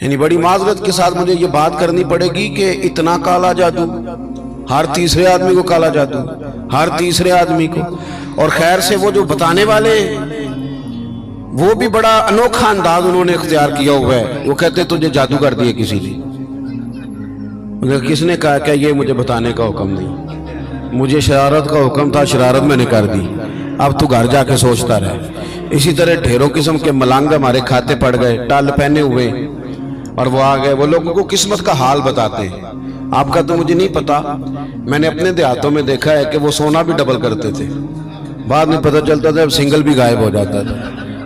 یعنی بڑی معذرت کے ساتھ مجھے یہ بات کرنی پڑے گی کہ اتنا کالا جادو، ہر تیسرے آدمی کو کالا جادو، ہر تیسرے آدمی کو. اور خیر سے وہ جو بتانے والے وہ بھی بڑا انوکھا انداز انہوں نے اختیار کیا ہوا ہے. وہ کہتے تجھے جادو کر دیا کسی نے. کس نے کہا کہ یہ مجھے بتانے کا حکم نہیں، مجھے شرارت کا حکم تھا، شرارت میں نے کر دی، اب تو گھر جا کے سوچتا رہے. اسی طرح ڈھیروں قسم کے ملنگ ہمارے کھاتے پڑ گئے، ٹال پہنے ہوئے، اور وہ آ گئے. وہ لوگوں کو قسمت کا حال بتاتے ہیں. آپ کا تو مجھے نہیں پتا، میں نے اپنے دیہاتوں میں دیکھا ہے کہ وہ سونا بھی ڈبل کرتے تھے، بعد میں پتہ چلتا تھا سنگل بھی غائب ہو جاتا تھا.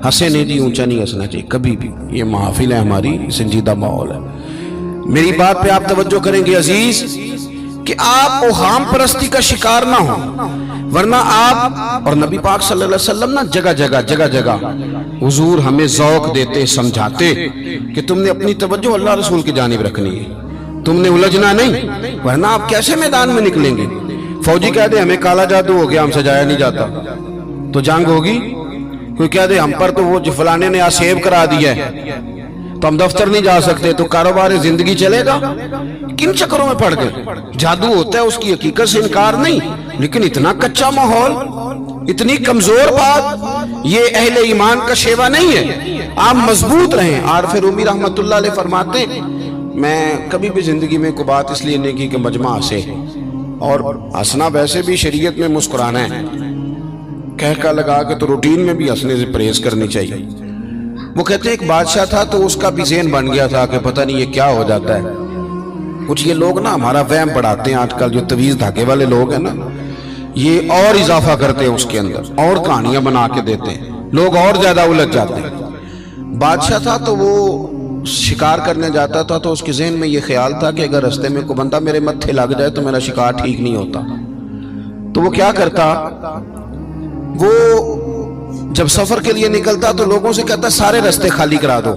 ہنسے نہیں جی، اونچا نہیں ہنسنا چاہیے کبھی بھی. یہ محافل ہے ہماری، سنجیدہ ماحول ہے. میری بات پہ آپ توجہ کریں گے عزیز کہ آپ اوہام پرستی کا شکار نہ ہوں، ورنہ آپ اور نبی پاک صلی اللہ علیہ وسلم نا جگہ جگہ حضور ہمیں ذوق دیتے، سمجھاتے کہ تم نے اپنی توجہ اللہ رسول کی جانب رکھنی ہے، تم نے الجھنا نہیں، ورنہ آپ کیسے میدان میں نکلیں گے. فوجی کہہ دے ہمیں کالا جادو ہو گیا، ہم سے جایا نہیں جاتا، تو جنگ ہوگی. کوئی کہہ دے ہم پر تو وہ فلانے نے سیو کرا دیا ہے تو ہم دفتر نہیں جا سکتے، تو کاروبار زندگی چلے گا. کن چکروں میں پڑ گئے. جادو ہوتا ہے، اس کی حقیقت سے انکار نہیں، لیکن اتنا کچا ماحول، اتنی کمزور بات، یہ اہل ایمان کا شیوا نہیں ہے. آپ مضبوط رہیں. عارف رومی رحمت اللہ علیہ فرماتے میں کبھی بھی زندگی میں کوئی بات اس لیے نہیں کی کہ مجمع ہنسے، اور ہنسنا ویسے بھی شریعت میں مسکرانا ہے، کہہ لگا کے تو روٹین میں بھی ہنسنے سے پرہیز کرنی چاہیے. وہ کہتے ہیں ایک بادشاہ تھا تو اس کا بھی ذہن بن گیا تھا کہ پتہ نہیں یہ کیا ہو جاتا ہے. کچھ یہ لوگ نا ہمارا وہم بڑھاتے ہیں، آج کل جو طویز دھاگے والے لوگ ہیں نا، یہ اور اضافہ کرتے ہیں اس کے اندر، اور کہانیاں بنا کے دیتے ہیں، لوگ اور زیادہ الجھ جاتے ہیں. بادشاہ تھا تو وہ شکار کرنے جاتا تھا تو اس کے ذہن میں یہ خیال تھا کہ اگر رستے میں کوئی بندہ میرے متھے لگ جائے تو میرا شکار ٹھیک نہیں ہوتا. تو وہ کیا کرتا، وہ جب سفر کے لیے نکلتا تو لوگوں سے کہتا سارے رستے خالی کرا دو،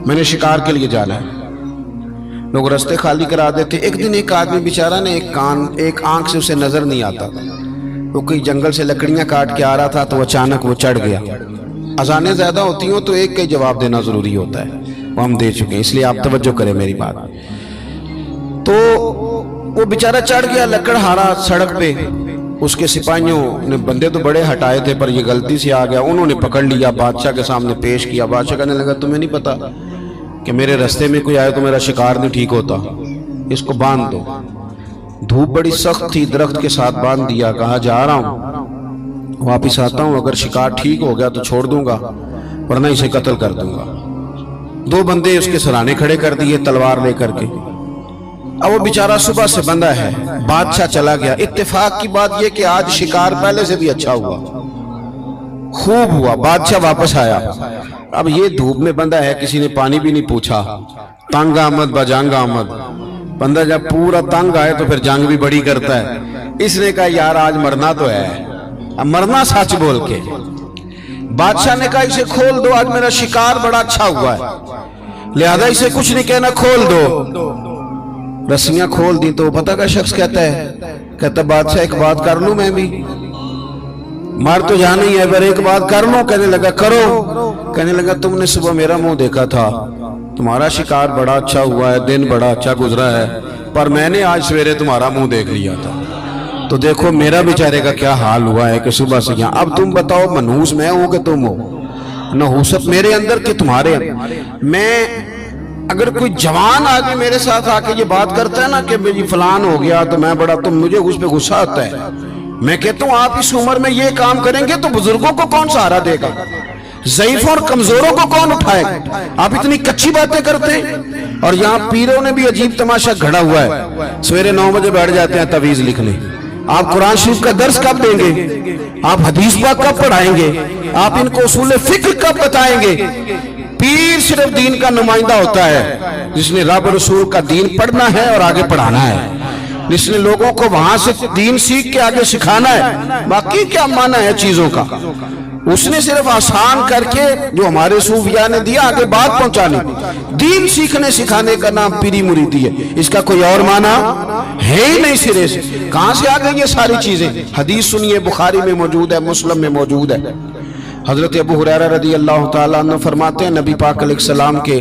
میں نے شکار کے لیے جانا ہے. لوگ رستے خالی کرا دیتے. ایک دن ایک آدمی بیچارہ نے ایک آنکھ سے اسے نظر نہیں آتا، وہ کوئی جنگل سے لکڑیاں کاٹ کے آ رہا تھا تو اچانک وہ چڑھ گیا. اذانیں زیادہ ہوتی ہوں تو ایک کا ہی جواب دینا ضروری ہوتا ہے، وہ ہم دے چکے ہیں، اس لیے آپ توجہ کریں میری بات. تو وہ بیچارہ چڑھ گیا لکڑ ہارا سڑک پہ. اس کے سپاہیوں نے بندے تو بڑے ہٹائے تھے پر یہ غلطی سے آ گیا، انہوں نے پکڑ لیا، بادشاہ کے سامنے پیش کیا. بادشاہ کہنے لگا تمہیں نہیں پتا کہ میرے رستے میں کوئی آئے تو میرا شکار نہیں ٹھیک ہوتا، اس کو باندھ دو. دھوپ بڑی سخت تھی، درخت کے ساتھ باندھ دیا. کہا جا رہا ہوں، واپس آتا ہوں، اگر شکار ٹھیک ہو گیا تو چھوڑ دوں گا، ورنہ اسے قتل کر دوں گا. دو بندے اس کے سرانے کھڑے کر دیے تلوار لے کر کے. اب وہ بیچارہ صبح سے بندہ ہے، بادشاہ چلا گیا. اتفاق کی بات یہ کہ آج شکار پہلے سے بھی اچھا ہوا، خوب ہوا. بادشاہ واپس آیا. اب یہ دھوپ میں بندہ ہے، کسی نے پانی بھی نہیں پوچھا. تنگ آمد بجنگ آمد. بندہ جب پورا تنگ آئے تو پھر جنگ بھی بڑی کرتا ہے. اس نے کہا یار آج مرنا تو ہے، اب مرنا سچ بول کے. بادشاہ نے کہا اسے کھول دو، آج میرا شکار بڑا اچھا ہوا ہے، لہذا اسے کچھ نہیں کہنا، کھول دو. رسیاں کھول دی تو پتہ کا شخص کہتا بادشاہ ایک بات کر لوں میں بھی، مار تو جانا ہی ہے پر ایک بات کر لوں. کہنے لگا کرو. کہنے لگا تم نے صبح میرا منہ دیکھا تھا، تمہارا شکار بڑا اچھا ہوا ہے، دن بڑا اچھا گزرا ہے، پر میں نے آج سویرے تمہارا منہ دیکھ لیا تھا، تو دیکھو میرا بیچارے کا کیا حال ہوا ہے کہ صبح سے یہاں. اب تم بتاؤ منحوس میں ہوں کہ تم ہو؟ نحوست میرے اندر کہ تمہارے اندر؟ میں اگر کوئی جوان آدمی میرے ساتھ آ کے یہ بات کرتا ہے نا کہ میری فلان ہو گیا تو میں بڑا، تو مجھے اس پہ غصہ آتا ہے. میں کہتا ہوں آپ اس عمر میں یہ کام کریں گے تو بزرگوں کو کون سہارا دے گا؟ ضعیفوں اور کمزوروں کو کون اٹھائے گا؟ آپ اتنی کچی باتیں کرتے ہیں. اور یہاں پیروں نے بھی عجیب تماشا گھڑا ہوا ہے. سویرے 9 بجے بیٹھ جاتے ہیں تعویذ لکھنے. آپ قرآن شریف کا درس کب دیں گے؟ آپ حدیث پاک کب پڑھائیں گے؟ آپ ان کو اصول فقہ کب بتائیں گے؟ پیر صرف دین کا نمائندہ ہوتا ہے جس نے رب رسول کا دین پڑھنا ہے اور آگے پڑھانا ہے، جس نے لوگوں کو وہاں سے دین سیکھ کے آگے سکھانا ہے. باقی کیا معنی ہے چیزوں کا؟ اس نے صرف آسان کر کے جو ہمارے صوفیاء نے دیا آگے بات پہنچانی. دین سیکھنے سکھانے کا نام پیری مریدی ہے، اس کا کوئی اور معنی ہے ہی نہیں سرے سے. کہاں سے آ گئی یہ ساری چیزیں؟ حدیث سنیے، بخاری میں موجود ہے، مسلم میں موجود ہے. حضرت ابو ہریرہ رضی اللہ تعالیٰ عنہ فرماتے ہیں نبی پاک علیہ السلام کے